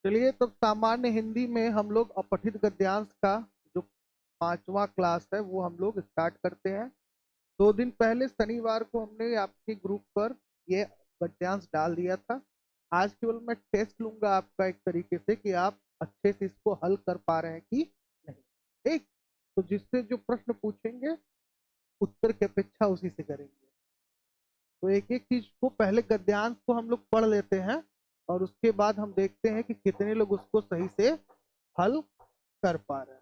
चलिए तब सामान्य हिंदी में हम लोग अपठित गद्यांश का जो 5वां क्लास है वो हम लोग स्टार्ट करते हैं। 2 दिन पहले शनिवार को हमने आपके ग्रुप पर ये गद्यांश डाल दिया था। आज केवल मैं टेस्ट लूंगा आपका एक तरीके से कि आप अच्छे से इसको हल कर पा रहे हैं कि नहीं। ठीक, तो जिससे जो प्रश्न पूछेंगे उत्तर की अपेक्षा उसी से करेंगे। तो एक एक चीज को पहले गद्यांश को हम लोग पढ़ लेते हैं और उसके बाद हम देखते हैं कि कितने लोग उसको सही से हल कर पा रहे हैं।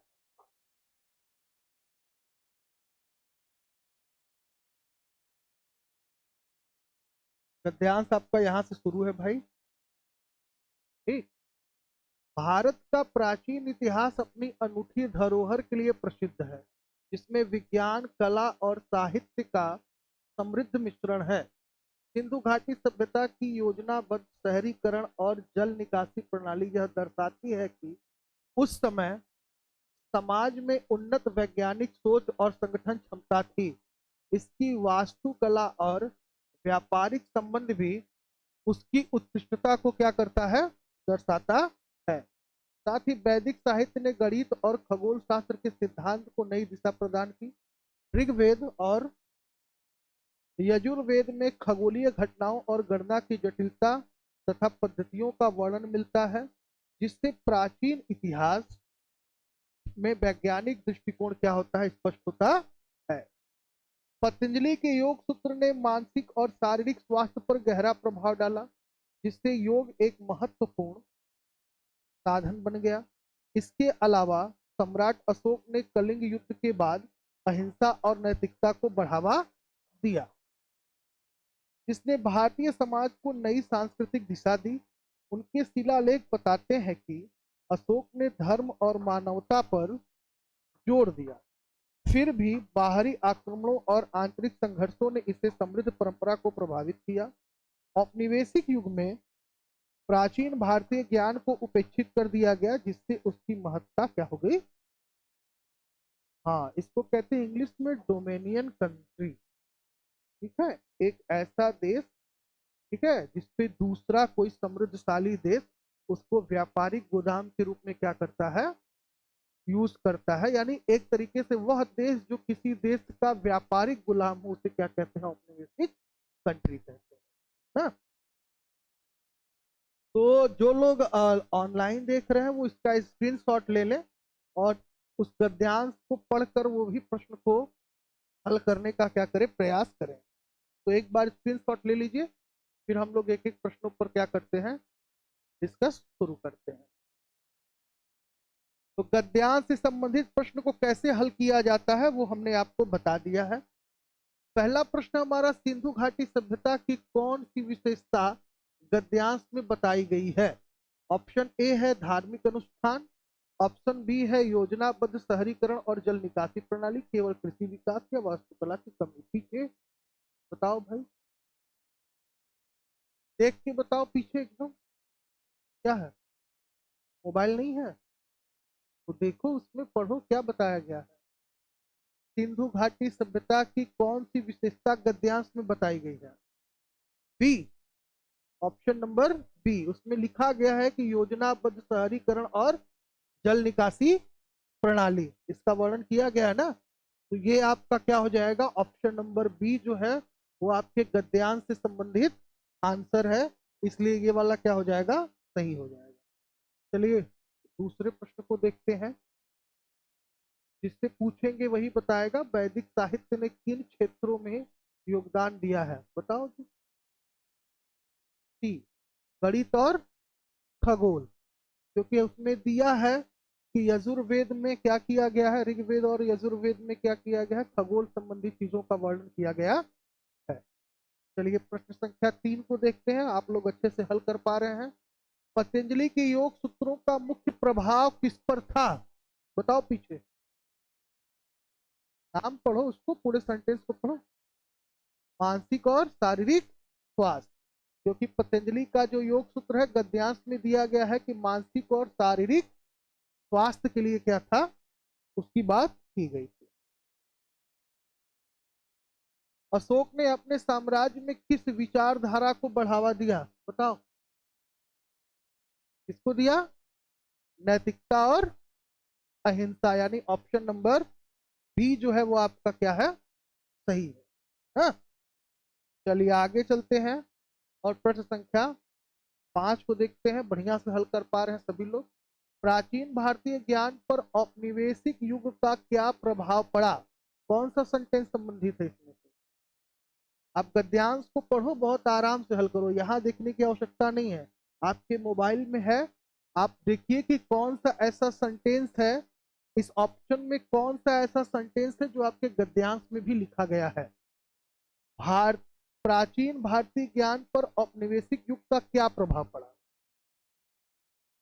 गद्यांश आपका यहाँ से शुरू है भाई। ठीक, भारत का प्राचीन इतिहास अपनी अनूठी धरोहर के लिए प्रसिद्ध है, जिसमें विज्ञान, कला और साहित्य का समृद्ध मिश्रण है। सिंधु घाटी सभ्यता की योजनाबद्ध शहरीकरण और जल निकासी प्रणाली यह दर्शाती है कि उस समय समाज में उन्नत वैज्ञानिक सोच और संगठन क्षमता थी। इसकी वास्तुकला और व्यापारिक संबंध भी उसकी उत्कृष्टता को क्या करता है, दर्शाता है। साथ ही वैदिक साहित्य ने गणित और खगोल शास्त्र के सिद्धांत को नई दिशा प्रदान की। ऋग्वेद और यजुर्वेद में खगोलीय घटनाओं और गणना की जटिलता तथा पद्धतियों का वर्णन मिलता है, जिससे प्राचीन इतिहास में वैज्ञानिक दृष्टिकोण क्या होता है, स्पष्ट होता है। पतंजलि के योग सूत्र ने मानसिक और शारीरिक स्वास्थ्य पर गहरा प्रभाव डाला, जिससे योग एक महत्वपूर्ण साधन बन गया। इसके अलावा सम्राट अशोक ने कलिंग युद्ध के बाद अहिंसा और नैतिकता को बढ़ावा दिया, जिसने भारतीय समाज को नई सांस्कृतिक दिशा दी। उनके शिलालेख बताते हैं कि अशोक ने धर्म और मानवता पर जोर दिया। फिर भी बाहरी आक्रमणों और आंतरिक संघर्षों ने इसे समृद्ध परंपरा को प्रभावित किया। औपनिवेशिक युग में प्राचीन भारतीय ज्ञान को उपेक्षित कर दिया गया, जिससे उसकी महत्ता क्या हो गई। हाँ, इसको कहते हैं इंग्लिश में डोमेनियन कंट्री। ठीक है, एक ऐसा देश, ठीक है, जिसपे दूसरा कोई समृद्धशाली देश उसको व्यापारिक गोदाम के रूप में क्या करता है, यूज करता है। यानी एक तरीके से वह देश जो किसी देश का व्यापारिक गुलाम हो उसे क्या कहते हैं, औपनिवेशिक कंट्री कहते हैं ना। तो जो लोग ऑनलाइन देख रहे हैं वो इसका स्क्रीनशॉट ले लें और उस गद्यांश को पढ़कर वो भी प्रश्न को हल करने का क्या करें, प्रयास करें। तो एक बार स्क्रीनशॉट ले लीजिए, फिर हम लोग एक एक प्रश्नों पर क्या करते हैं, डिस्कस शुरू करते हैं। तो गद्यांश से संबंधित प्रश्न को कैसे हल किया जाता है वो हमने आपको बता दिया है। पहला प्रश्न हमारा, सिंधु घाटी सभ्यता की कौन सी विशेषता गद्यांश में बताई गई है। ऑप्शन ए है धार्मिक अनुष्ठान, ऑप्शन बी है योजनाबद्ध शहरीकरण और जल निकासी प्रणाली, केवल कृषि विकास या वास्तुकला की कमी। पीछे बताओ भाई, देख के बताओ पीछे एकदम क्या है, मोबाइल नहीं है तो देखो उसमें पढ़ो क्या बताया गया है। सिंधु घाटी सभ्यता की कौन सी विशेषता गद्यांश में बताई गई है। बी, ऑप्शन नंबर बी, उसमें लिखा गया है कि योजनाबद्ध शहरीकरण और जल निकासी प्रणाली, इसका वर्णन किया गया है ना। तो ये आपका क्या हो जाएगा, ऑप्शन नंबर बी जो है वो आपके गद्यांश से संबंधित आंसर है, इसलिए ये वाला क्या हो जाएगा, सही हो जाएगा। चलिए दूसरे प्रश्न को देखते हैं, जिससे पूछेंगे वही बताएगा। वैदिक साहित्य ने किन क्षेत्रों में योगदान दिया है, बताओ जी। सी, गणित और खगोल, क्योंकि उसमें दिया है कि यजुर्वेद में क्या किया गया है, ऋग्वेद और यजुर्वेद में क्या किया गया है, खगोल संबंधी चीजों का वर्णन किया गया है। चलिए प्रश्न संख्या 3 को देखते हैं, आप लोग अच्छे से हल कर पा रहे हैं। पतंजलि के योग सूत्रों का मुख्य प्रभाव किस पर था, बताओ पीछे। नाम पढ़ो उसको, पूरे सेंटेंस को पढ़ो। मानसिक और शारीरिक स्वास्थ्य, क्योंकि पतंजलि का जो योग सूत्र है गद्यांश में दिया गया है कि मानसिक और शारीरिक स्वास्थ्य के लिए क्या था, उसकी बात की गई थी। अशोक ने अपने साम्राज्य में किस विचारधारा को बढ़ावा दिया, बताओ। किसको दिया, नैतिकता और अहिंसा, यानी ऑप्शन नंबर बी जो है वो आपका क्या है, सही है। हाँ, चलिए आगे चलते हैं और प्रश्न संख्या 5 को देखते हैं। बढ़िया से हल कर पा रहे हैं सभी लोग। प्राचीन भारतीय ज्ञान पर औपनिवेशिक युग का क्या प्रभाव पड़ा? कौन सा सेंटेंस संबंधित है इसमें से? आप गद्यांश को पढ़ो, बहुत आराम से हल करो, यहाँ देखने की आवश्यकता नहीं है, आपके मोबाइल में है। आप देखिए कि कौन सा ऐसा सेंटेंस है, इस ऑप्शन में कौन सा ऐसा सेंटेंस है जो आपके गद्यांश में भी लिखा गया है। भारत प्राचीन भारतीय ज्ञान पर औपनिवेशिक युग का क्या प्रभाव पड़ा,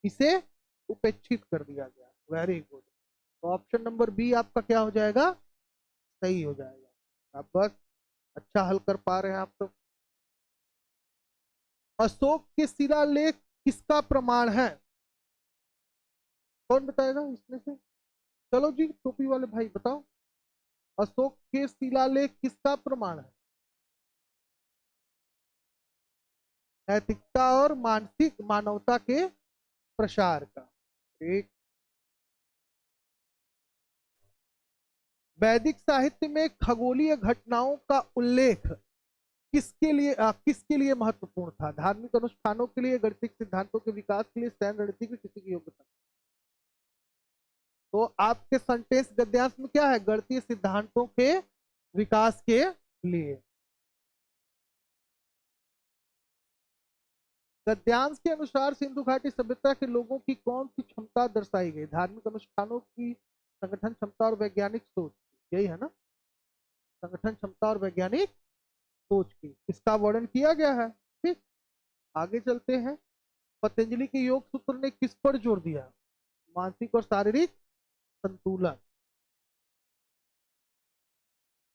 इसे उपेक्षित कर दिया गया। Very good. तो ऑप्शन नंबर बी आपका क्या हो जाएगा, सही हो जाएगा। आप बस अच्छा हल कर पा रहे हैं आप सब। अशोक के शिलालेख किसका प्रमाण है? कौन बताएगा इसमें से? चलो जी, टोपी वाले भाई बताओ, अशोक के शिलालेख किसका प्रमाण है? नैतिकता और मानसिक मानवता के प्रसार का। एक, वैदिक साहित्य में खगोलीय घटनाओं का उल्लेख किसके लिए महत्वपूर्ण था? धार्मिक अनुष्ठानों के लिए, गणितीय सिद्धांतों के विकास के लिए, सैन्य रणनीति की, किसी की योग्यता? तो आपके सेंटेंस गद्यांश में क्या है? गणितीय सिद्धांतों के विकास के लिए। गद्यांश के अनुसार सिंधु घाटी सभ्यता के लोगों की कौन सी क्षमता दर्शाई गई? धार्मिक अनुष्ठानों की, संगठन क्षमता और वैज्ञानिक सोच, यही है ना? संगठन क्षमता और वैज्ञानिक सोच की, इसका वर्णन किया गया है। ठीक, आगे चलते हैं। पतंजलि के योग सूत्र ने किस पर जोर दिया? मानसिक और शारीरिक संतुलन।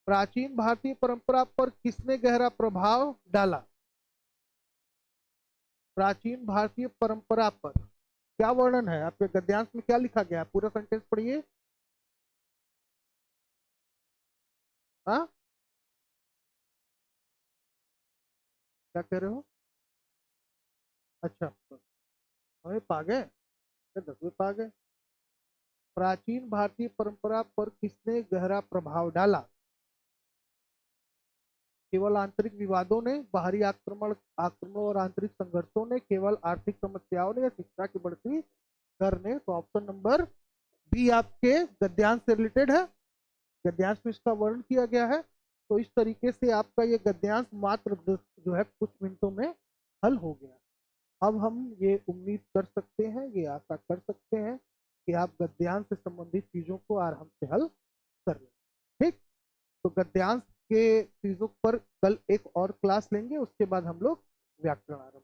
प्राचीन भारतीय परंपरा पर किसने गहरा प्रभाव डाला? प्राचीन भारतीय परंपरा पर क्या वर्णन है आपके गद्यांश में, क्या लिखा गया है? पूरा सेंटेंस पढ़िए। हाँ, क्या कह रहे हो? अच्छा, हमें पा गए, 10वें पा गए। प्राचीन भारतीय परंपरा पर किसने गहरा प्रभाव डाला? केवल आंतरिक विवादों ने, बाहरी आक्रमण और आंतरिक संघर्षों ने, केवल आर्थिक समस्याओं ने, या शिक्षा की बढ़ती दर ने? तो ऑप्शन नंबर बी आपके गद्यांश से रिलेटेड है, गद्यांश में इसका वर्णन किया गया है। तो इस तरीके से आपका ये गद्यांश मात्र जो है कुछ मिनटों में हल हो गया। अब हम ये उम्मीद कर सकते हैं, ये आशा कर सकते हैं कि आप गद्यांश से संबंधित चीजों को आराम से हल कर लें। ठीक, तो गद्यांश के चीजों पर कल एक और क्लास लेंगे, उसके बाद हम लोग व्याकरण आरंभ